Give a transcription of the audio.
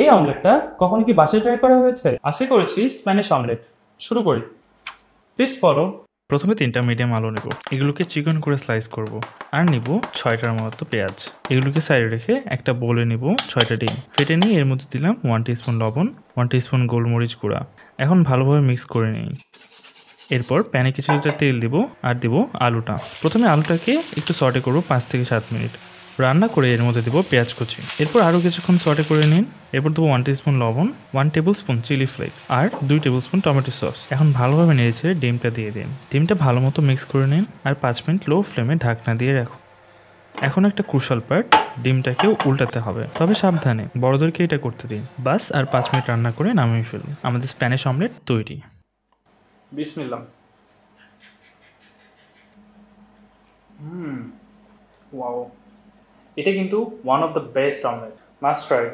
এই অমলেটটা কখনো কি বাসায় ট্রাই করা হয়েছে? আজকে করেছি স্প্যানিশ অমলেট। শুরু করি। Please follow. প্রথমে 3টা মিডিয়াম আলু নেব, এগুলোকে চিকন করে স্লাইস করব। আর নিব 6টার মতো পেঁয়াজ। এগুলোকে সাইডে রেখে একটা বোলে নিব 6টা ডিম ফেটে নিয়ে এর মধ্যে দিলাম 1 টিস্পুন লবণ, 1 টিস্পুন গোলমরিচ গুঁড়া। এখন ভালোভাবে মিক্স করে নিই। এরপর প্যানে কিছুটা তেল দিব আর দিব আলুটা। প্রথমে আলুটাকে একটু সটে করব 5 থেকে 7 মিনিট। রান্না করে এর মধ্যে দিব পেঁয়াজ কুচি। এরপর আরও কিছুক্ষণ সটে করে নিন। এরপর দেবো 1 টিস্পুন লবণ, 1 টেবিল স্পুন চিলি ফ্লেক্স আর 2 টেবিল স্পুন টমেটো সস। এখন ভালোভাবে নেড়েচেড়ে ডিমটা দিয়ে দিন। ডিমটা ভালো মতো মিক্স করে নিন আর 5 মিনিট লো ফ্লেমে ঢাকনা দিয়ে রাখুন। এখন একটা ক্রুশাল পার্ট, ডিমটাকেও উল্টাতে হবে, তবে সাবধানে, বড়দেরকে এটা করতে দিন। বাস আর 5 মিনিট রান্না করে নামিয়ে ফেলুন। আমাদের স্প্যানিশ অমলেট তৈরি। বিসমিল্লাহ। ওয়াও, এটা কিন্তু one of the best omelette, must try.